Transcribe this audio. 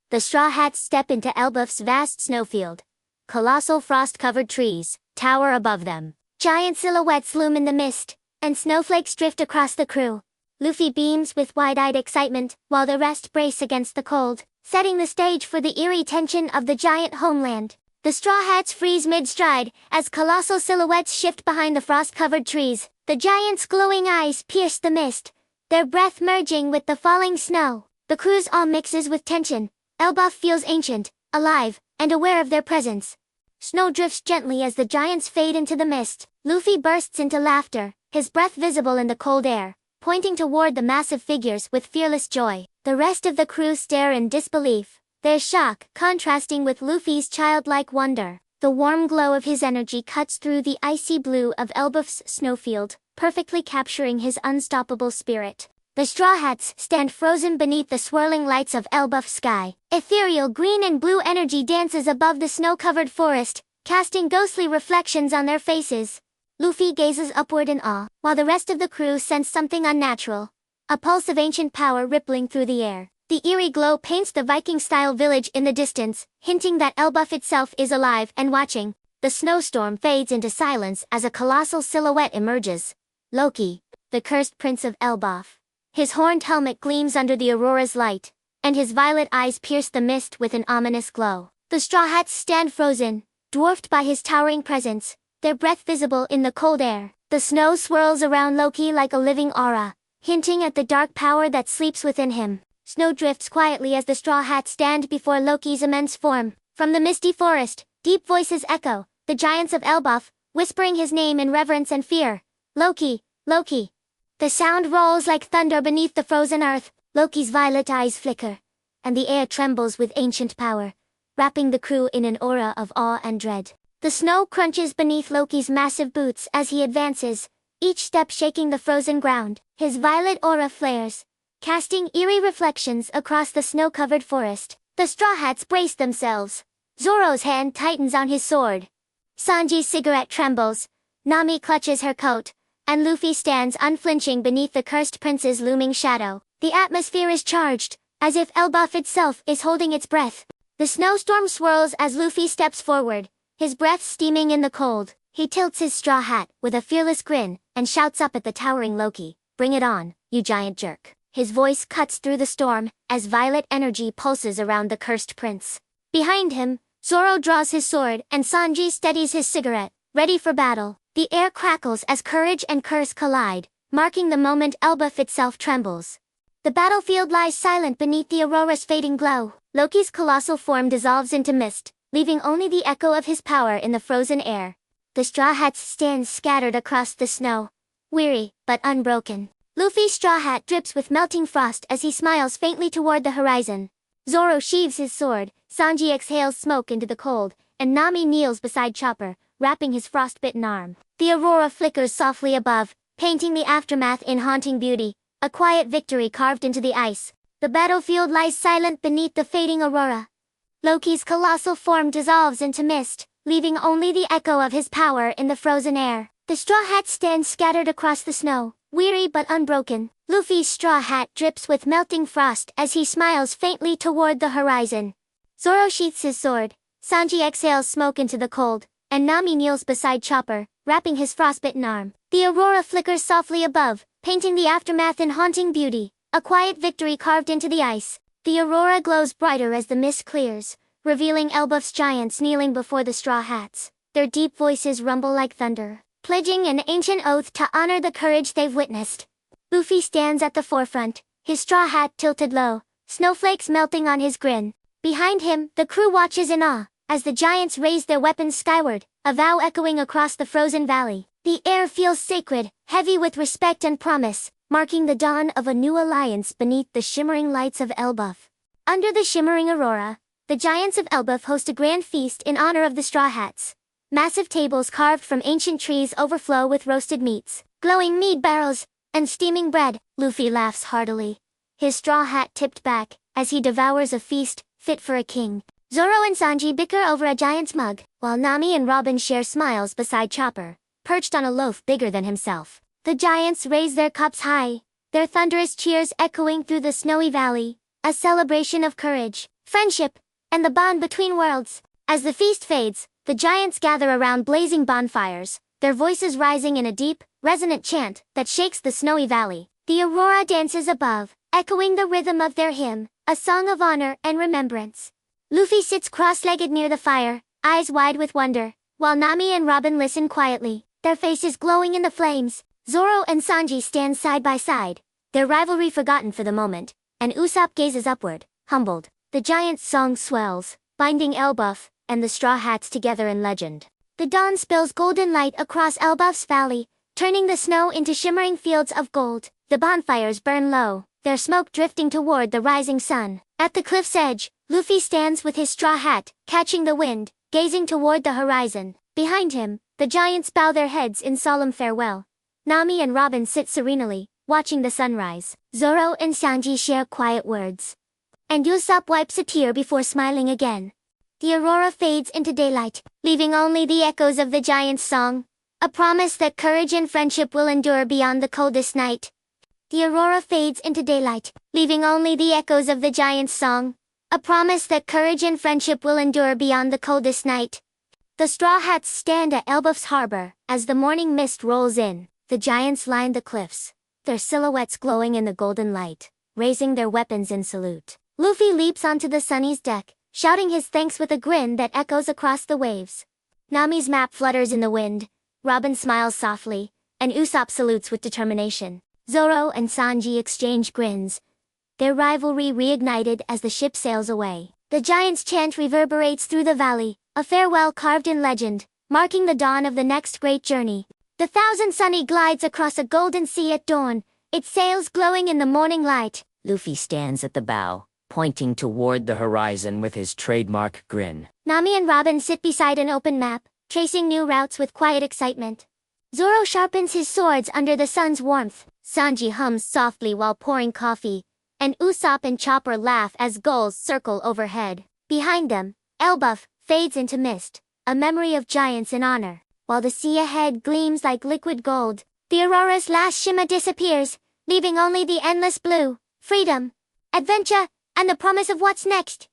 The Straw Hats step into Elbaf's vast snowfield. Colossal frost-covered trees tower above them. Giant silhouettes loom in the mist, and snowflakes drift across the crew. Luffy beams with wide-eyed excitement, while the rest brace against the cold, setting the stage for the eerie tension of the giant homeland. The Straw Hats freeze mid-stride, as colossal silhouettes shift behind the frost-covered trees. The giants' glowing eyes pierce the mist, their breath merging with the falling snow. The crew's awe mixes with tension. Elbaf feels ancient, alive, and aware of their presence. Snow drifts gently as the giants fade into the mist. Luffy bursts into laughter, his breath visible in the cold air, pointing toward the massive figures with fearless joy. The rest of the crew stare in disbelief, their shock contrasting with Luffy's childlike wonder. The warm glow of his energy cuts through the icy blue of Elbaf's snowfield, perfectly capturing his unstoppable spirit. The Straw Hats stand frozen beneath the swirling lights of Elbaf's sky. Ethereal green and blue energy dances above the snow-covered forest, casting ghostly reflections on their faces. Luffy gazes upward in awe, while the rest of the crew sense something unnatural. A pulse of ancient power rippling through the air. The eerie glow paints the Viking-style village in the distance, hinting that Elbaf itself is alive and watching. The snowstorm fades into silence as a colossal silhouette emerges. Loki, the cursed prince of Elbaf. His horned helmet gleams under the aurora's light, and his violet eyes pierce the mist with an ominous glow. The Straw Hats stand frozen, dwarfed by his towering presence, their breath visible in the cold air. The snow swirls around Loki like a living aura, hinting at the dark power that sleeps within him. Snow drifts quietly as the Straw Hats stand before Loki's immense form. From the misty forest, deep voices echo, the giants of Elbaf, whispering his name in reverence and fear. Loki, Loki. The sound rolls like thunder beneath the frozen earth. Loki's violet eyes flicker, and the air trembles with ancient power, wrapping the crew in an aura of awe and dread. The snow crunches beneath Loki's massive boots as he advances, each step shaking the frozen ground. His violet aura flares, casting eerie reflections across the snow-covered forest. The Straw Hats brace themselves. Zoro's hand tightens on his sword. Sanji's cigarette trembles. Nami clutches her coat, and Luffy stands unflinching beneath the cursed prince's looming shadow. The atmosphere is charged, as if Elbaf itself is holding its breath. The snowstorm swirls as Luffy steps forward, his breath steaming in the cold. He tilts his straw hat with a fearless grin, and shouts up at the towering Loki, "Bring it on, you giant jerk." His voice cuts through the storm, as violet energy pulses around the cursed prince. Behind him, Zoro draws his sword, and Sanji steadies his cigarette, ready for battle. The air crackles as courage and curse collide, marking the moment Elbaf itself trembles. The battlefield lies silent beneath the aurora's fading glow. Loki's colossal form dissolves into mist, leaving only the echo of his power in the frozen air. The Straw Hats stand scattered across the snow, weary but unbroken. Luffy's straw hat drips with melting frost as he smiles faintly toward the horizon. Zoro sheaves his sword, Sanji exhales smoke into the cold, and Nami kneels beside Chopper, wrapping his frostbitten arm. The aurora flickers softly above, painting the aftermath in haunting beauty, a quiet victory carved into the ice. The battlefield lies silent beneath the fading aurora. Loki's colossal form dissolves into mist, leaving only the echo of his power in the frozen air. The Straw Hats stand scattered across the snow, weary but unbroken. Luffy's straw hat drips with melting frost as he smiles faintly toward the horizon. Zoro sheaths his sword, Sanji exhales smoke into the cold, and Nami kneels beside Chopper, wrapping his frostbitten arm. The aurora flickers softly above, painting the aftermath in haunting beauty, a quiet victory carved into the ice. The aurora glows brighter as the mist clears, revealing Elbaf's giants kneeling before the Straw Hats. Their deep voices rumble like thunder, pledging an ancient oath to honor the courage they've witnessed. Luffy stands at the forefront, his straw hat tilted low, snowflakes melting on his grin. Behind him, the crew watches in awe, as the giants raise their weapons skyward, a vow echoing across the frozen valley. The air feels sacred, heavy with respect and promise, marking the dawn of a new alliance beneath the shimmering lights of Elbaf. Under the shimmering aurora, the giants of Elbaf host a grand feast in honor of the Straw Hats. Massive tables carved from ancient trees overflow with roasted meats, glowing mead barrels, and steaming bread. Luffy laughs heartily, his straw hat tipped back, as he devours a feast fit for a king. Zoro and Sanji bicker over a giant's mug, while Nami and Robin share smiles beside Chopper, perched on a loaf bigger than himself. The giants raise their cups high, their thunderous cheers echoing through the snowy valley, a celebration of courage, friendship, and the bond between worlds. As the feast fades, the giants gather around blazing bonfires, their voices rising in a deep, resonant chant that shakes the snowy valley. The aurora dances above, echoing the rhythm of their hymn, a song of honor and remembrance. Luffy sits cross-legged near the fire, eyes wide with wonder, while Nami and Robin listen quietly, their faces glowing in the flames. Zoro and Sanji stand side by side, their rivalry forgotten for the moment, and Usopp gazes upward, humbled. The giant's song swells, binding Elbaf and the Straw Hats together in legend. The dawn spills golden light across Elbaf's valley, turning the snow into shimmering fields of gold. The bonfires burn low, their smoke drifting toward the rising sun. At the cliff's edge, Luffy stands with his straw hat, catching the wind, gazing toward the horizon. Behind him, the giants bow their heads in solemn farewell. Nami and Robin sit serenely, watching the sunrise. Zoro and Sanji share quiet words, and Usopp wipes a tear before smiling again. The aurora fades into daylight, leaving only the echoes of the giant's song, a promise that courage and friendship will endure beyond the coldest night. The aurora fades into daylight, leaving only the echoes of the giant's song, a promise that courage and friendship will endure beyond the coldest night. The Straw Hats stand at Elbaf's harbor, as the morning mist rolls in. The giants line the cliffs, their silhouettes glowing in the golden light, raising their weapons in salute. Luffy leaps onto the Sunny's deck, shouting his thanks with a grin that echoes across the waves. Nami's map flutters in the wind, Robin smiles softly, and Usopp salutes with determination. Zoro and Sanji exchange grins, their rivalry reignited as the ship sails away. The giants' chant reverberates through the valley, a farewell carved in legend, marking the dawn of the next great journey. The Thousand Sunny glides across a golden sea at dawn, its sails glowing in the morning light. Luffy stands at the bow, pointing toward the horizon with his trademark grin. Nami and Robin sit beside an open map, tracing new routes with quiet excitement. Zoro sharpens his swords under the sun's warmth. Sanji hums softly while pouring coffee, and Usopp and Chopper laugh as gulls circle overhead. Behind them, Elbaf fades into mist, a memory of giants in honor. While the sea ahead gleams like liquid gold, the aurora's last shimmer disappears, leaving only the endless blue, freedom, adventure, and the promise of what's next.